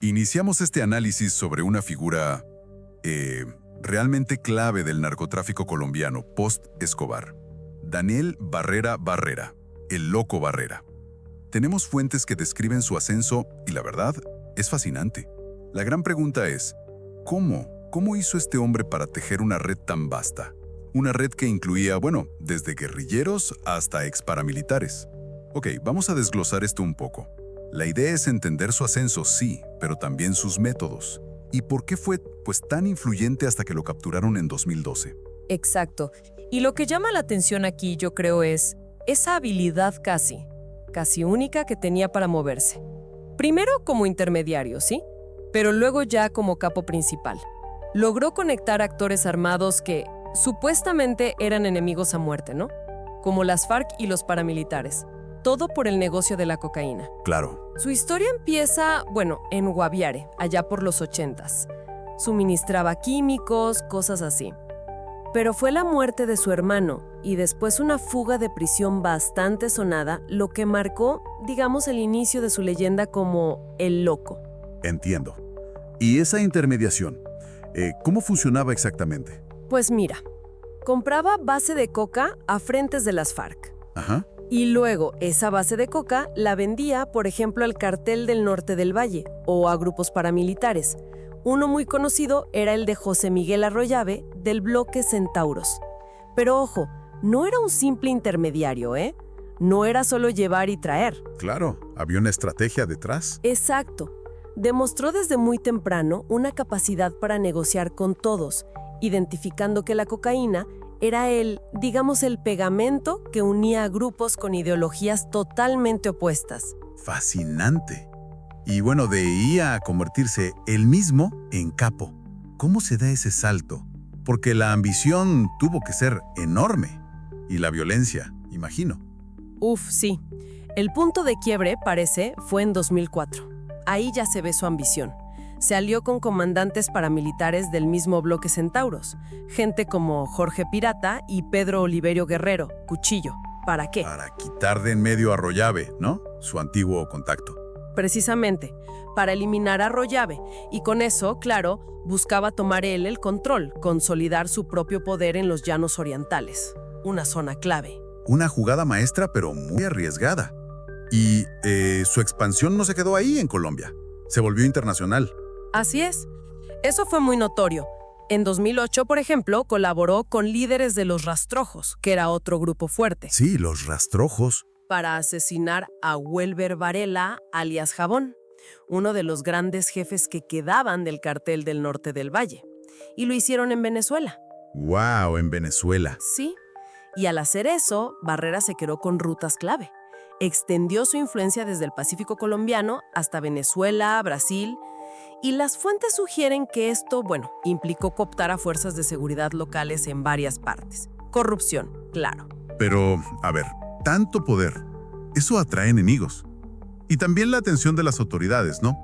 Iniciamos este análisis sobre una figura realmente clave del narcotráfico colombiano post-Escobar. Daniel Barrera Barrera, el Loco Barrera. Tenemos fuentes que describen su ascenso y la verdad es fascinante. La gran pregunta es, ¿cómo hizo este hombre para tejer una red tan vasta? Una red que incluía, desde guerrilleros hasta exparamilitares. Ok, vamos a desglosar esto un poco. La idea es entender su ascenso, sí, pero también sus métodos. ¿Y por qué fue, tan influyente hasta que lo capturaron en 2012? Exacto. Y lo que llama la atención aquí, yo creo, es esa habilidad casi única que tenía para moverse. Primero como intermediario, ¿sí? Pero luego ya como capo principal. Logró conectar actores armados que supuestamente eran enemigos a muerte, ¿no? Como las FARC y los paramilitares. Todo por el negocio de la cocaína. Claro. Su historia empieza, en Guaviare, allá por los 80s. Suministraba químicos, cosas así. Pero fue la muerte de su hermano y después una fuga de prisión bastante sonada lo que marcó, el inicio de su leyenda como el Loco. Entiendo. ¿Y esa intermediación? ¿Cómo funcionaba exactamente? Pues mira, compraba base de coca a frentes de las FARC. Ajá. Y luego esa base de coca la vendía, por ejemplo, al Cartel del Norte del Valle o a grupos paramilitares. Uno muy conocido era el de José Miguel Arroyave del bloque Centauros. Pero ojo, no era un simple intermediario, ¿eh? No era solo llevar y traer. Claro, había una estrategia detrás. Exacto. Demostró desde muy temprano una capacidad para negociar con todos, identificando que la cocaína era el pegamento que unía a grupos con ideologías totalmente opuestas. Fascinante. Y de ahí a convertirse él mismo en capo. ¿Cómo se da ese salto? Porque la ambición tuvo que ser enorme. Y la violencia, imagino. Sí. El punto de quiebre, fue en 2004. Ahí ya se ve su ambición. Se alió con comandantes paramilitares del mismo bloque Centauros, gente como Jorge Pirata y Pedro Oliverio Guerrero, Cuchillo. ¿Para qué? Para quitar de en medio a Arroyave, ¿no? Su antiguo contacto. Precisamente, para eliminar a Arroyave, y con eso, claro, buscaba tomar él el control, consolidar su propio poder en los llanos orientales, una zona clave. Una jugada maestra, pero muy arriesgada. Y su expansión no se quedó ahí en Colombia. Se volvió internacional. Así es. Eso fue muy notorio. En 2008, por ejemplo, colaboró con líderes de los Rastrojos, que era otro grupo fuerte. Sí, los Rastrojos. Para asesinar a Welber Varela, alias Jabón, uno de los grandes jefes que quedaban del Cartel del Norte del Valle. Y lo hicieron en Venezuela. ¡Wow! En Venezuela. Sí. Y al hacer eso, Barrera se quedó con rutas clave. Extendió su influencia desde el Pacífico colombiano hasta Venezuela, Brasil. Y las fuentes sugieren que esto, implicó cooptar a fuerzas de seguridad locales en varias partes. Corrupción, claro. Pero, tanto poder, eso atrae enemigos. Y también la atención de las autoridades, ¿no?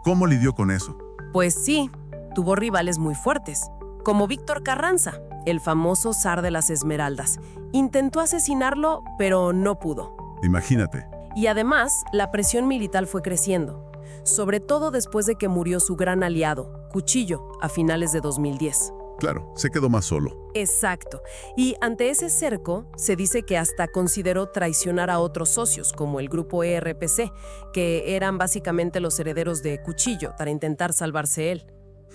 ¿Cómo lidió con eso? Pues sí, tuvo rivales muy fuertes, como Víctor Carranza, el famoso zar de las Esmeraldas. Intentó asesinarlo, pero no pudo. Imagínate. Y además, la presión militar fue creciendo, sobre todo después de que murió su gran aliado, Cuchillo, a finales de 2010. Claro, se quedó más solo. Exacto. Y ante ese cerco, se dice que hasta consideró traicionar a otros socios, como el grupo ERPC, que eran básicamente los herederos de Cuchillo, para intentar salvarse él.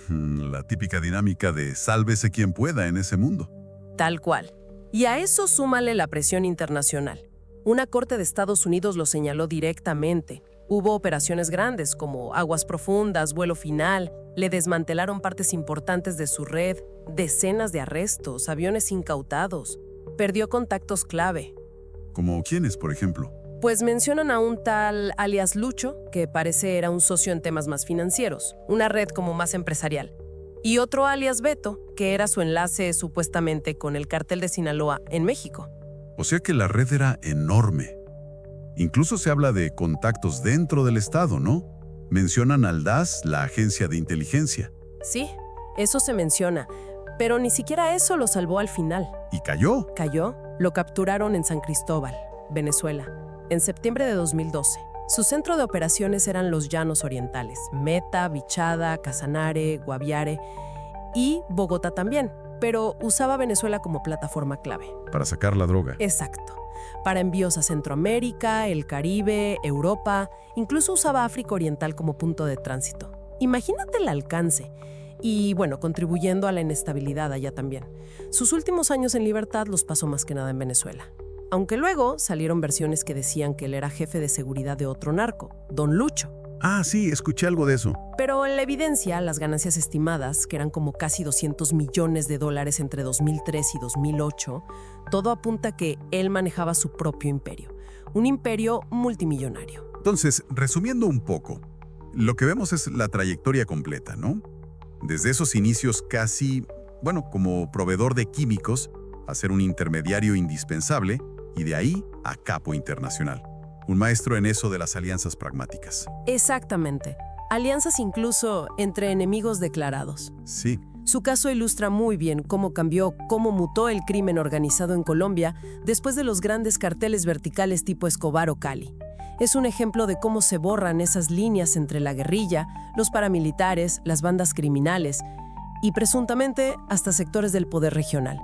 La típica dinámica de sálvese quien pueda en ese mundo. Tal cual. Y a eso súmale la presión internacional. Una corte de Estados Unidos lo señaló directamente. Hubo operaciones grandes como Aguas Profundas, Vuelo Final. Le desmantelaron partes importantes de su red, decenas de arrestos, aviones incautados. Perdió contactos clave. ¿Como quiénes, por ejemplo? Pues mencionan a un tal alias Lucho, que parece era un socio en temas más financieros, una red como más empresarial. Y otro alias Beto, que era su enlace supuestamente con el Cartel de Sinaloa en México. O sea que la red era enorme. Incluso se habla de contactos dentro del Estado, ¿no? Mencionan al DAS, la agencia de inteligencia. Sí, eso se menciona, pero ni siquiera eso lo salvó al final. ¿Y cayó? Cayó, lo capturaron en San Cristóbal, Venezuela, en septiembre de 2012. Su centro de operaciones eran los Llanos Orientales, Meta, Vichada, Casanare, Guaviare y Bogotá también, pero usaba Venezuela como plataforma clave. Para sacar la droga. Exacto. Para envíos a Centroamérica, el Caribe, Europa, incluso usaba África Oriental como punto de tránsito. Imagínate el alcance. Y bueno, contribuyendo a la inestabilidad allá también. Sus últimos años en libertad los pasó más que nada en Venezuela. Aunque luego salieron versiones que decían que él era jefe de seguridad de otro narco, Don Lucho. Ah, sí, escuché algo de eso. Pero en la evidencia, las ganancias estimadas, que eran como casi $200 millones entre 2003 y 2008, todo apunta que él manejaba su propio imperio, un imperio multimillonario. Entonces, resumiendo un poco, lo que vemos es la trayectoria completa, ¿no? Desde esos inicios casi, como proveedor de químicos, a ser un intermediario indispensable, y de ahí a capo internacional. Un maestro en eso de las alianzas pragmáticas. Exactamente. Alianzas incluso entre enemigos declarados. Sí. Su caso ilustra muy bien cómo mutó el crimen organizado en Colombia después de los grandes carteles verticales tipo Escobar o Cali. Es un ejemplo de cómo se borran esas líneas entre la guerrilla, los paramilitares, las bandas criminales y presuntamente hasta sectores del poder regional.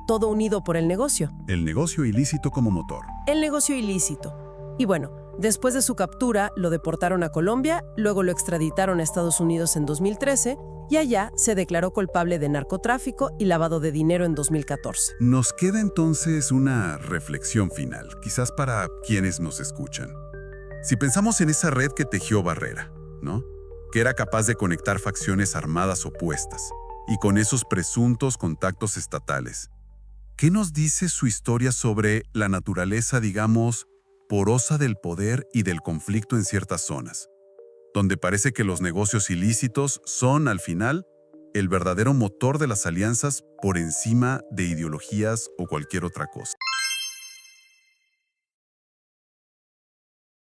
Todo unido por el negocio. El negocio ilícito como motor. El negocio ilícito. Y bueno, después de su captura, lo deportaron a Colombia, luego lo extraditaron a Estados Unidos en 2013 y allá se declaró culpable de narcotráfico y lavado de dinero en 2014. Nos queda entonces una reflexión final, quizás para quienes nos escuchan. Si pensamos en esa red que tejió Barrera, ¿no? Que era capaz de conectar facciones armadas opuestas y con esos presuntos contactos estatales, ¿qué nos dice su historia sobre la naturaleza, digamos, porosa del poder y del conflicto en ciertas zonas, donde parece que los negocios ilícitos son, al final, el verdadero motor de las alianzas por encima de ideologías o cualquier otra cosa?